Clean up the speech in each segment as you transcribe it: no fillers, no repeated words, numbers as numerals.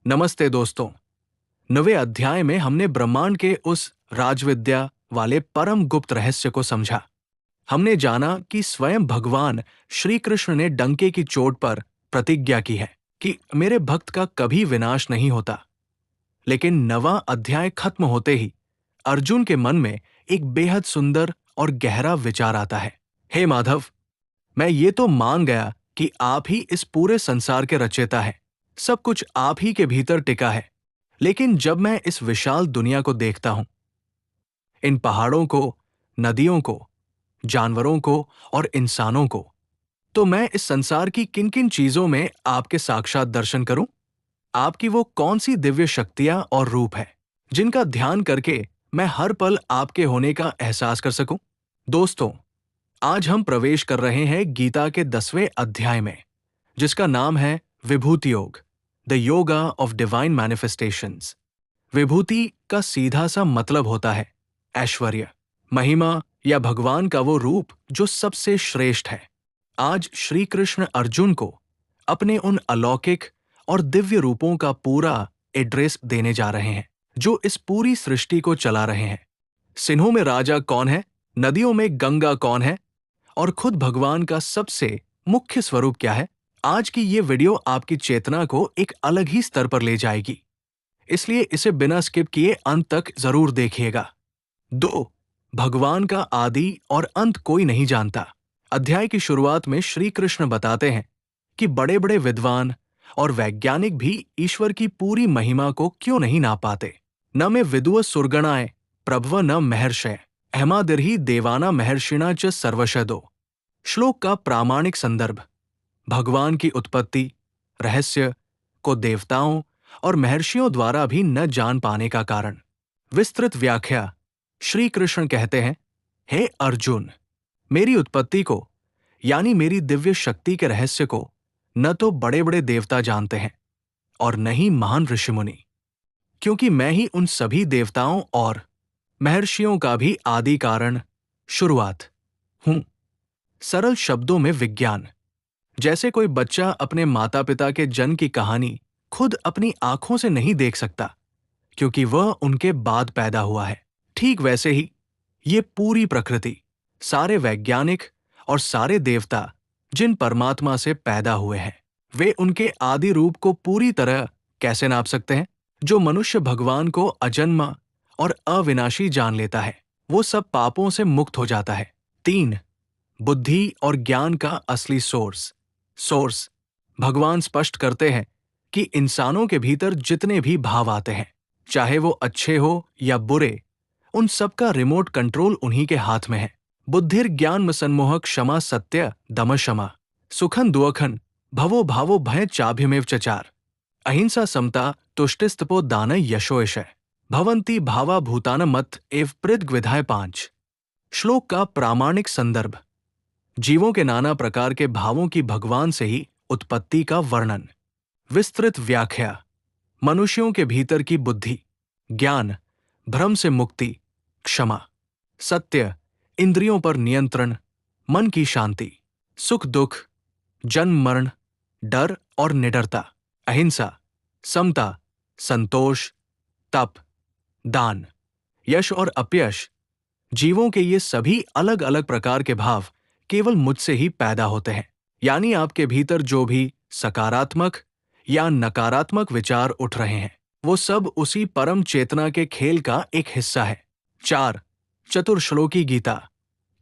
नमस्ते दोस्तों। नवे अध्याय में हमने ब्रह्मांड के उस राजविद्या वाले परम गुप्त रहस्य को समझा। हमने जाना कि स्वयं भगवान श्री कृष्ण ने डंके की चोट पर प्रतिज्ञा की है कि मेरे भक्त का कभी विनाश नहीं होता। लेकिन नवा अध्याय खत्म होते ही अर्जुन के मन में एक बेहद सुंदर और गहरा विचार आता है। हे माधव, मैं ये तो मान गया कि आप ही इस पूरे संसार के रचयिता हैं। सब कुछ आप ही के भीतर टिका है। लेकिन जब मैं इस विशाल दुनिया को देखता हूं, इन पहाड़ों को, नदियों को, जानवरों को और इंसानों को, तो मैं इस संसार की किन किन चीजों में आपके साक्षात दर्शन करूं? आपकी वो कौन सी दिव्य शक्तियां और रूप है जिनका ध्यान करके मैं हर पल आपके होने का एहसास कर सकूं? दोस्तों, आज हम प्रवेश कर रहे हैं गीता के 10वें अध्याय में, जिसका नाम है Vibhuti Yoga, the yoga of divine manifestations. विभूति का सीधा सा मतलब होता है ऐश्वर्य, महिमा या भगवान का वो रूप जो सबसे श्रेष्ठ है। आज श्री कृष्ण अर्जुन को अपने उन अलौकिक और दिव्य रूपों का पूरा एड्रेस देने जा रहे हैं जो इस पूरी सृष्टि को चला रहे हैं। सिन्हों में राजा कौन है, नदियों में गंगा कौन है और खुद भगवान का सबसे मुख्य स्वरूप क्या है? आज की ये वीडियो आपकी चेतना को एक अलग ही स्तर पर ले जाएगी, इसलिए इसे बिना स्किप किए अंत तक जरूर देखिएगा। 2. भगवान का आदि और अंत कोई नहीं जानता। अध्याय की शुरुआत में श्री कृष्ण बताते हैं कि बड़े बड़े विद्वान और वैज्ञानिक भी ईश्वर की पूरी महिमा को क्यों नहीं नाप पाते। न में विदुः सुरगणाय प्रभव न महर्षय अहमादिर्हि देवाना महर्षिणा च सर्वशदो। श्लोक का प्रामाणिक संदर्भ भगवान की उत्पत्ति रहस्य को देवताओं और महर्षियों द्वारा भी न जान पाने का कारण। विस्तृत व्याख्या श्री कृष्ण कहते हैं, हे अर्जुन, मेरी उत्पत्ति को यानी मेरी दिव्य शक्ति के रहस्य को न तो बड़े बड़े देवता जानते हैं और न ही महान ऋषिमुनि, क्योंकि मैं ही उन सभी देवताओं और महर्षियों का भी आदि कारण, शुरुआत हूं। सरल शब्दों में विज्ञान, जैसे कोई बच्चा अपने माता पिता के जन्म की कहानी खुद अपनी आंखों से नहीं देख सकता क्योंकि वह उनके बाद पैदा हुआ है, ठीक वैसे ही ये पूरी प्रकृति, सारे वैज्ञानिक और सारे देवता जिन परमात्मा से पैदा हुए हैं, वे उनके आदि रूप को पूरी तरह कैसे नाप सकते हैं? जो मनुष्य भगवान को अजन्मा और अविनाशी जान लेता है, वो सब पापों से मुक्त हो जाता है। 3. बुद्धि और ज्ञान का असली सोर्स भगवान स्पष्ट करते हैं कि इंसानों के भीतर जितने भी भाव आते हैं, चाहे वो अच्छे हो या बुरे, उन सब का रिमोट कंट्रोल उन्हीं के हाथ में है। बुद्धिर ज्ञान संमोह क्षमा सत्य दम शमा सुखन दुअखन भवो भावो भय चाभ्यमेव चचार अहिंसा समता तुष्टिस्तपो दान यशो यशः भवन्ति भावा भूतान मत एव पृथ्विधाय 5। श्लोक का प्रामाणिक संदर्भ जीवों के नाना प्रकार के भावों की भगवान से ही उत्पत्ति का वर्णन। विस्तृत व्याख्या मनुष्यों के भीतर की बुद्धि, ज्ञान, भ्रम से मुक्ति, क्षमा, सत्य, इंद्रियों पर नियंत्रण, मन की शांति, सुख दुख, जन्म मरण, डर और निडरता, अहिंसा, समता, संतोष, तप, दान, यश और अपयश, जीवों के ये सभी अलग अलग प्रकार के भाव केवल मुझसे ही पैदा होते हैं। यानी आपके भीतर जो भी सकारात्मक या नकारात्मक विचार उठ रहे हैं, वो सब उसी परम चेतना के खेल का एक हिस्सा है। 4. चतुर्श्लोकी गीता,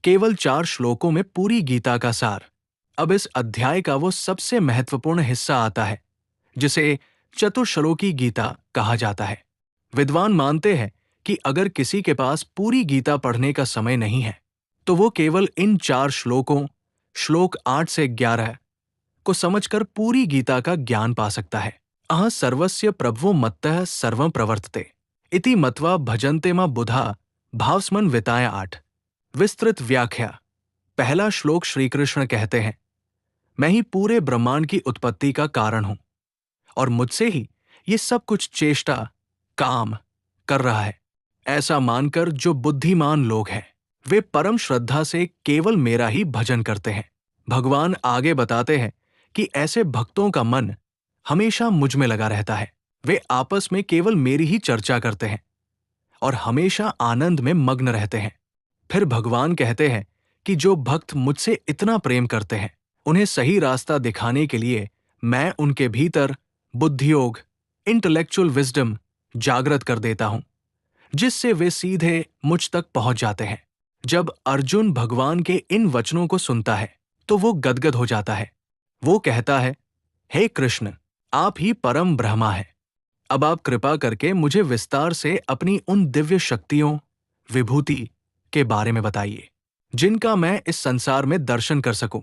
केवल 4 श्लोकों में पूरी गीता का सार। अब इस अध्याय का वो सबसे महत्वपूर्ण हिस्सा आता है जिसे चतुर्श्लोकी गीता कहा जाता है। विद्वान मानते हैं कि अगर किसी के पास पूरी गीता पढ़ने का समय नहीं है, तो वो केवल इन 4 श्लोकों, श्लोक 8 से 11 को समझकर पूरी गीता का ज्ञान पा सकता है। अह सर्वस्य प्रभवो मत्तः सर्वं प्रवर्तते इति मत्वा भजन्ते मा बुधा भावस्मन विताय 8। विस्तृत व्याख्या पहला श्लोक श्री कृष्ण कहते हैं, मैं ही पूरे ब्रह्मांड की उत्पत्ति का कारण हूं और मुझसे ही ये सब कुछ चेष्टा, काम कर रहा है। ऐसा मानकर जो बुद्धिमान लोग हैं, वे परम श्रद्धा से केवल मेरा ही भजन करते हैं। भगवान आगे बताते हैं कि ऐसे भक्तों का मन हमेशा मुझ में लगा रहता है वे आपस में केवल मेरी ही चर्चा करते हैं और हमेशा आनंद में मग्न रहते हैं। फिर भगवान कहते हैं कि जो भक्त मुझसे इतना प्रेम करते हैं, उन्हें सही रास्ता दिखाने के लिए मैं उनके भीतर बुद्धियोग, इंटेलेक्चुअल विजडम जागृत कर देता हूं, जिससे वे सीधे मुझ तक पहुंच जाते हैं। जब अर्जुन भगवान के इन वचनों को सुनता है तो वो गदगद हो जाता है। वो कहता है, हे कृष्ण, आप ही परम ब्रह्मा हैं। अब आप कृपा करके मुझे विस्तार से अपनी उन दिव्य शक्तियों, विभूति के बारे में बताइए, जिनका मैं इस संसार में दर्शन कर सकूं।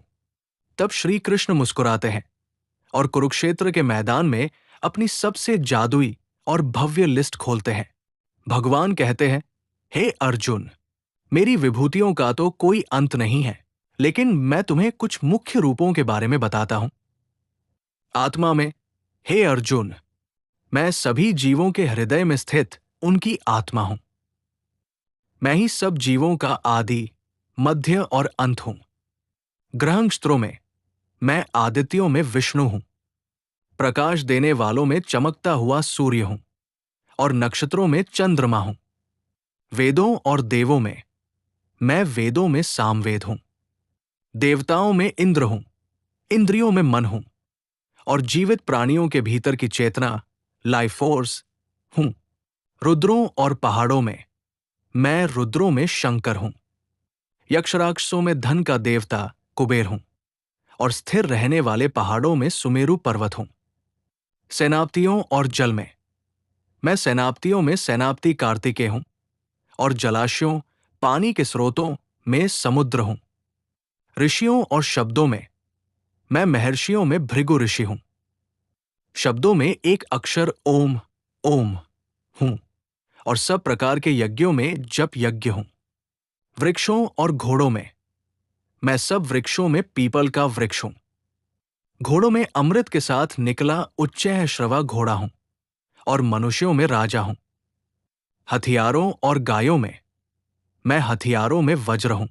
तब श्री कृष्ण मुस्कुराते हैं और कुरुक्षेत्र के मैदान में अपनी सबसे जादुई और भव्य लिस्ट खोलते हैं। भगवान कहते हैं, हे अर्जुन, मेरी विभूतियों का तो कोई अंत नहीं है, लेकिन मैं तुम्हें कुछ मुख्य रूपों के बारे में बताता हूं। आत्मा में, हे अर्जुन, मैं सभी जीवों के हृदय में स्थित उनकी आत्मा हूं। मैं ही सब जीवों का आदि, मध्य और अंत हूं। ग्रहनक्षत्रों में मैं आदित्यों में विष्णु हूं। प्रकाश देने वालों में चमकता हुआ सूर्य हूं और नक्षत्रों में चंद्रमा हूं। वेदों और देवों में मैं वेदों में सामवेद हूं। देवताओं में इंद्र हूं, इंद्रियों में मन हूं और जीवित प्राणियों के भीतर की चेतना, लाइफ फोर्स हूं। रुद्रों और पहाड़ों में मैं रुद्रों में शंकर हूं। यक्षराक्षसों में धन का देवता कुबेर हूं और स्थिर रहने वाले पहाड़ों में सुमेरु पर्वत हूं। सेनापतियों और जल में मैं सेनापतियों में सेनापति कार्तिकेय हूं और जलाशयों, पानी के स्रोतों में समुद्र हूं। ऋषियों और शब्दों में मैं महर्षियों में भृगु ऋषि हूं। शब्दों में एक अक्षर ओम, ओम हूं और सब प्रकार के यज्ञों में जप यज्ञ हूं। वृक्षों और घोड़ों में मैं सब वृक्षों में पीपल का वृक्ष हूं। घोड़ों में अमृत के साथ निकला उच्चैः श्रवा घोड़ा हूं और मनुष्यों में राजा हूं। हथियारों और गायों में मैं हथियारों में वज्र हूं।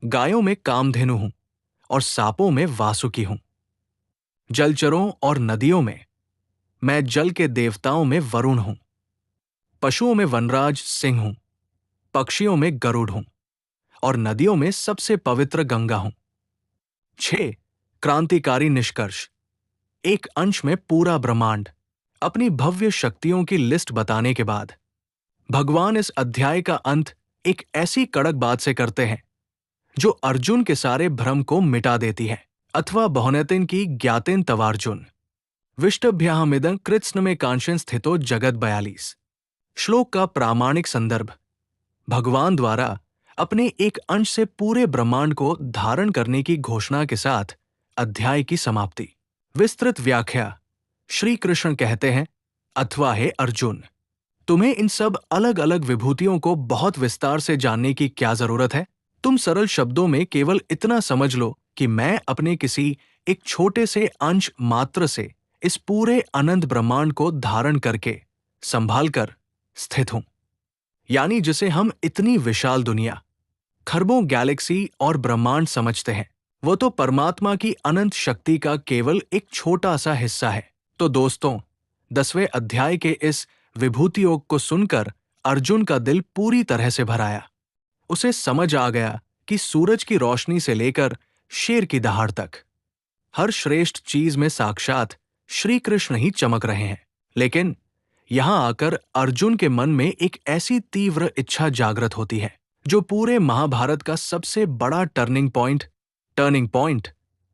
गायों में कामधेनु हूं और सांपों में वासुकी हूं। जलचरों और नदियों में मैं जल के देवताओं में वरुण हूं। पशुओं में वनराज सिंह हूं। पक्षियों में गरुड़ हूं और नदियों में सबसे पवित्र गंगा हूं। 6 क्रांतिकारी निष्कर्ष। एक अंश में पूरा ब्रह्मांड। अपनी भव्य शक्तियों की लिस्ट बताने के बाद भगवान इस अध्याय का अंत एक ऐसी कड़क बात से करते हैं जो अर्जुन के सारे भ्रम को मिटा देती है, अथवा बहुनतिन की ज्ञातेन तवार्जुन। विष्टभ्याहमिदं कृत्स्न में कांशन स्थितो जगत 42। श्लोक का प्रामाणिक संदर्भ भगवान द्वारा अपने एक अंश से पूरे ब्रह्मांड को धारण करने की घोषणा के साथ अध्याय की समाप्ति। विस्तृत व्याख्या। श्री कृष्ण कहते हैं, अथवा हे अर्जुन, तुम्हें इन सब अलग अलग विभूतियों को बहुत विस्तार से जानने की क्या जरूरत है? तुम सरल शब्दों में केवल इतना समझ लो कि मैं अपने किसी एक छोटे से अंश मात्र से इस पूरे अनंत ब्रह्मांड को धारण करके, संभाल कर स्थित हूं। यानी जिसे हम इतनी विशाल दुनिया, खरबों गैलेक्सी और ब्रह्मांड समझते हैं, वो तो परमात्मा की अनंत शक्ति का केवल एक छोटा सा हिस्सा है। तो दोस्तों, 10वें अध्याय के इस विभूति योग को सुनकर अर्जुन का दिल पूरी तरह से भर आया। उसे समझ आ गया कि सूरज की रोशनी से लेकर शेर की दहाड़ तक हर श्रेष्ठ चीज में साक्षात श्री कृष्ण ही चमक रहे हैं। लेकिन यहां आकर अर्जुन के मन में एक ऐसी तीव्र इच्छा जागृत होती है जो पूरे महाभारत का सबसे बड़ा टर्निंग पॉइंट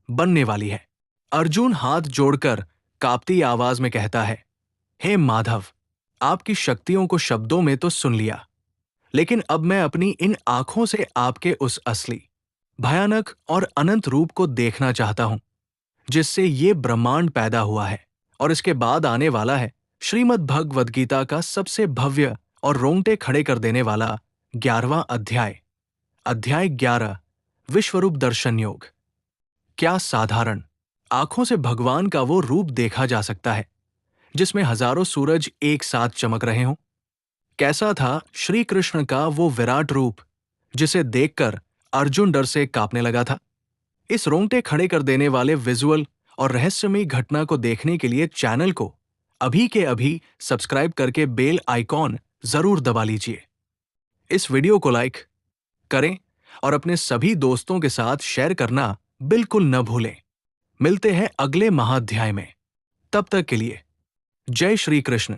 बनने वाली है। अर्जुन हाथ जोड़कर कांपती आवाज में कहता है, हे माधव, आपकी शक्तियों को शब्दों में तो सुन लिया, लेकिन अब मैं अपनी इन आंखों से आपके उस असली, भयानक और अनंत रूप को देखना चाहता हूं, जिससे ये ब्रह्मांड पैदा हुआ है और इसके बाद आने वाला है। श्रीमद् भगवद गीता का सबसे भव्य और रोंगटे खड़े कर देने वाला 11वां अध्याय 11, विश्वरूप दर्शन योग। क्या साधारण आंखों से भगवान का वो रूप देखा जा सकता है जिसमें हजारों सूरज एक साथ चमक रहे हों? कैसा था श्री कृष्ण का वो विराट रूप जिसे देखकर अर्जुन डर से कांपने लगा था? इस रोंगटे खड़े कर देने वाले विजुअल और रहस्यमयी घटना को देखने के लिए चैनल को अभी के अभी सब्सक्राइब करके बेल आइकॉन जरूर दबा लीजिए। इस वीडियो को लाइक करें और अपने सभी दोस्तों के साथ शेयर करना बिल्कुल न भूलें। मिलते हैं अगले महाअध्याय में। तब तक के लिए जय श्री कृष्ण।